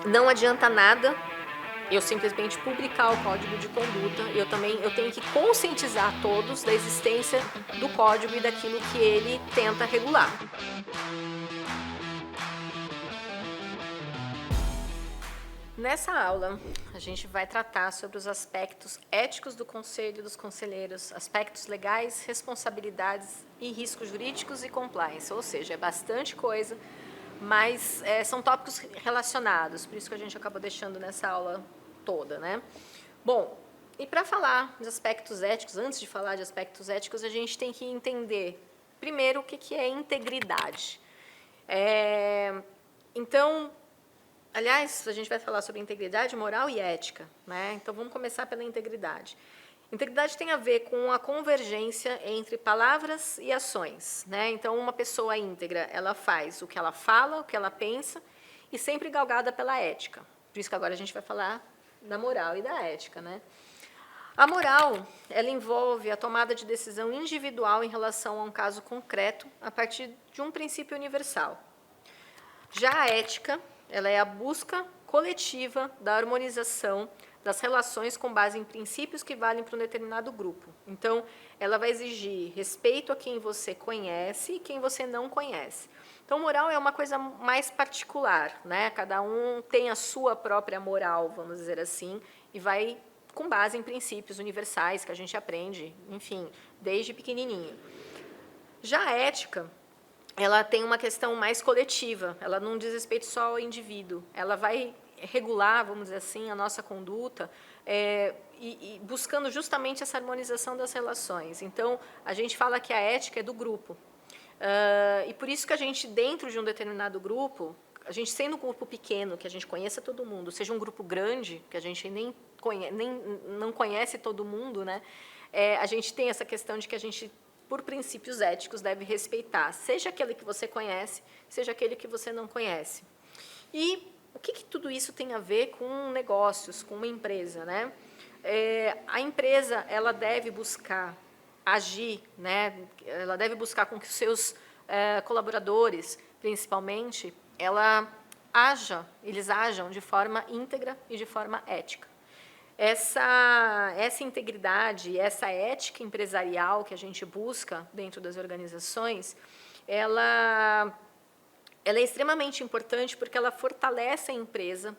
não adianta nada eu simplesmente publicar o código de conduta, eu tenho que conscientizar todos da existência do código e daquilo que ele tenta regular. Nessa aula, a gente vai tratar sobre os aspectos éticos do conselho e dos conselheiros, aspectos legais, responsabilidades e riscos jurídicos e compliance, ou seja, é bastante coisa, mas são tópicos relacionados, por isso que a gente acabou deixando nessa aula toda, né? Bom, e para falar de aspectos éticos, antes de falar de aspectos éticos, a gente tem que entender, primeiro, o que é integridade. Então, aliás, a gente vai falar sobre integridade, moral e ética, né? Então, vamos começar pela integridade. Integridade tem a ver com a convergência entre palavras e ações, né? Então, uma pessoa íntegra, ela faz o que ela fala, o que ela pensa, e sempre galgada pela ética. Por isso que agora a gente vai falar da moral e da ética, né? A moral, ela envolve a tomada de decisão individual em relação a um caso concreto, a partir de um princípio universal. Já a ética, ela é a busca coletiva da harmonização das relações com base em princípios que valem para um determinado grupo. Então, ela vai exigir respeito a quem você conhece e quem você não conhece. Então, moral é uma coisa mais particular, né? Cada um tem a sua própria moral, vamos dizer assim, e vai com base em princípios universais que a gente aprende, enfim, desde pequenininho. Já a ética, ela tem uma questão mais coletiva, ela não diz respeito só ao indivíduo, ela vai regular, vamos dizer assim, a nossa conduta, e buscando justamente essa harmonização das relações. Então, a gente fala que a ética é do grupo. E por isso que a gente, dentro de um determinado grupo, a gente sendo um grupo pequeno, que a gente conheça todo mundo, seja um grupo grande, que a gente não conhece todo mundo, né? A gente tem essa questão de que a gente, por princípios éticos, deve respeitar, seja aquele que você conhece, seja aquele que você não conhece. E o que tudo isso tem a ver com negócios, com uma empresa, né? A empresa, ela deve buscar agir, né? Ela deve buscar com que os seus colaboradores, principalmente, eles ajam de forma íntegra e de forma ética. Essa integridade, essa ética empresarial que a gente busca dentro das organizações, ela é extremamente importante porque ela fortalece a empresa,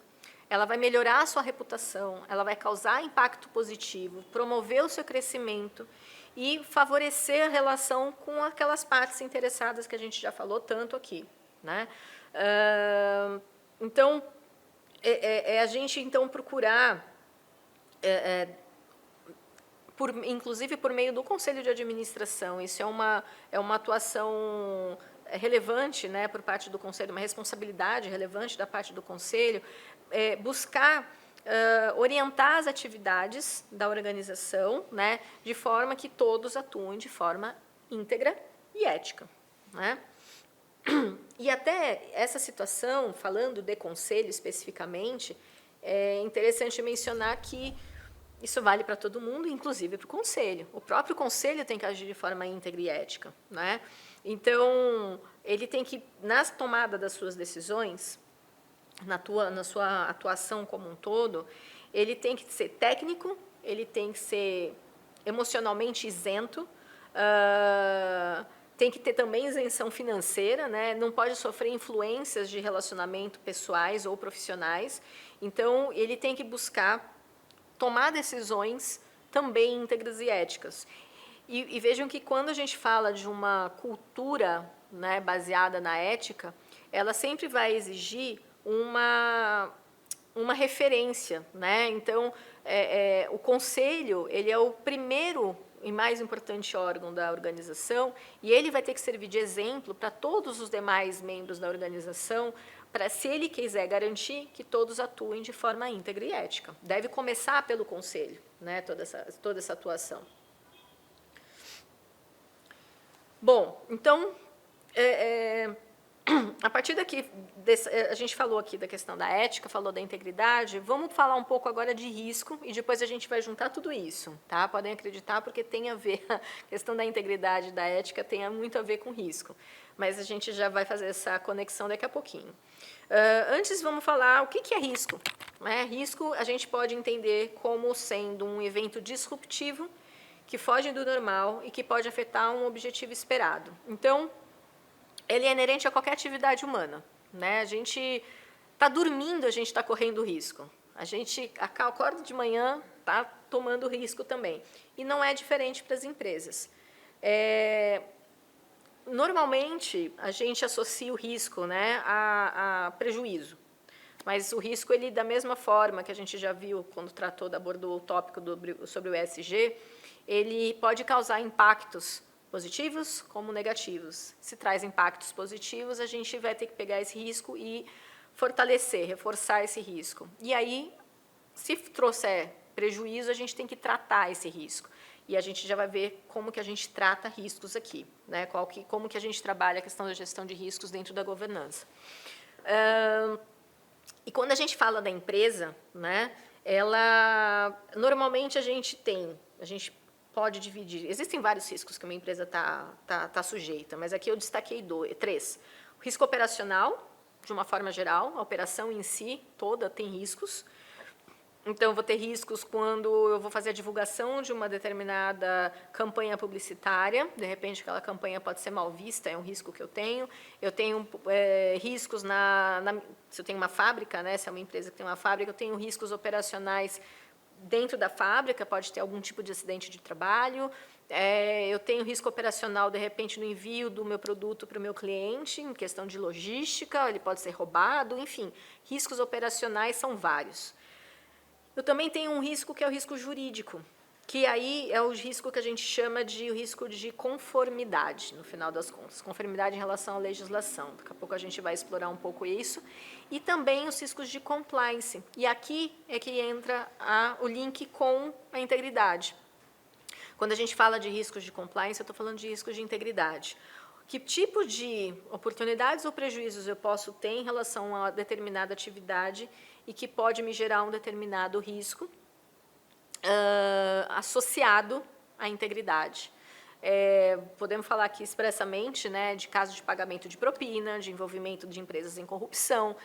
ela vai melhorar a sua reputação, ela vai causar impacto positivo, promover o seu crescimento e favorecer a relação com aquelas partes interessadas que a gente já falou tanto aqui, né? Então, a gente então procurar, inclusive por meio do Conselho de Administração, isso é uma atuação relevante, né, por parte do Conselho, uma responsabilidade relevante da parte do Conselho, buscar orientar as atividades da organização, né, de forma que todos atuem de forma íntegra e ética, né? E até essa situação, falando de conselho especificamente, é interessante mencionar que isso vale para todo mundo, inclusive para o conselho. O próprio conselho tem que agir de forma íntegra e ética, né? Então, ele tem que, na tomada das suas decisões, na sua atuação como um todo, ele tem que ser técnico, ele tem que ser emocionalmente isento, tem que ter também isenção financeira, né? Não pode sofrer influências de relacionamento pessoais ou profissionais. Então, ele tem que buscar tomar decisões também íntegras e éticas. E vejam que quando a gente fala de uma cultura, né, baseada na ética, ela sempre vai exigir uma referência, né? Então, o conselho, ele é o primeiro e mais importante órgão da organização, e ele vai ter que servir de exemplo para todos os demais membros da organização, para, se ele quiser garantir que todos atuem de forma íntegra e ética. Deve começar pelo conselho, né, toda essa atuação. Bom, então, a partir daqui, a gente falou aqui da questão da ética, falou da integridade, vamos falar um pouco agora de risco e depois a gente vai juntar tudo isso, tá? Podem acreditar, porque tem a ver, a questão da integridade e da ética tem muito a ver com risco, mas a gente já vai fazer essa conexão daqui a pouquinho. Antes, vamos falar o que é risco. Risco a gente pode entender como sendo um evento disruptivo que foge do normal e que pode afetar um objetivo esperado. Então, ele é inerente a qualquer atividade humana, né? A gente está dormindo, a gente está correndo risco. A gente acorda de manhã, está tomando risco também. E não é diferente para as empresas. Normalmente, a gente associa o risco, né, a prejuízo. Mas o risco, ele, da mesma forma que a gente já viu quando abordou o tópico sobre o ESG, ele pode causar impactos positivos como negativos. Se traz impactos positivos, a gente vai ter que pegar esse risco e fortalecer, reforçar esse risco. E aí, se trouxer prejuízo, a gente tem que tratar esse risco. E a gente já vai ver como que a gente trata riscos aqui, né? Como que a gente trabalha a questão da gestão de riscos dentro da governança. E quando a gente fala da empresa, né, normalmente a gente pode dividir. Existem vários riscos que uma empresa tá sujeita, mas aqui eu destaquei 3. O risco operacional, de uma forma geral, a operação em si toda tem riscos. Então, eu vou ter riscos quando eu vou fazer a divulgação de uma determinada campanha publicitária. De repente, aquela campanha pode ser mal vista, é um risco que eu tenho. Eu tenho riscos se eu tenho uma fábrica, né, se é uma empresa que tem uma fábrica, eu tenho riscos operacionais dentro da fábrica, pode ter algum tipo de acidente de trabalho. Eu tenho risco operacional, de repente, no envio do meu produto para o meu cliente, em questão de logística, ele pode ser roubado, enfim. Riscos operacionais são vários. Eu também tenho um risco que é o risco jurídico, que aí é o risco que a gente chama de risco de conformidade, no final das contas. Conformidade em relação à legislação. Daqui a pouco a gente vai explorar um pouco isso. E também os riscos de compliance. E aqui é que entra o link com a integridade. Quando a gente fala de riscos de compliance, eu estou falando de riscos de integridade. Que tipo de oportunidades ou prejuízos eu posso ter em relação a determinada atividade e que pode me gerar um determinado risco associado à integridade. Podemos falar aqui expressamente, né, de casos de pagamento de propina, de envolvimento de empresas em corrupção.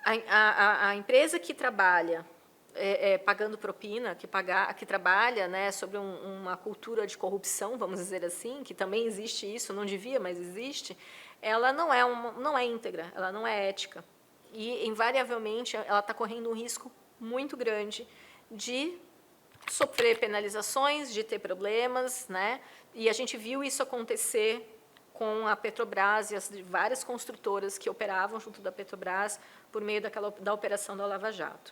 A empresa que trabalha pagando propina, que trabalha, né, sobre uma cultura de corrupção, vamos dizer assim, que também existe isso, não devia, mas existe, ela não é íntegra, ela não é ética. E, invariavelmente, ela está correndo um risco muito grande de sofrer penalizações, de ter problemas, né? E a gente viu isso acontecer com a Petrobras e as várias construtoras que operavam junto da Petrobras por meio da operação da Lava Jato.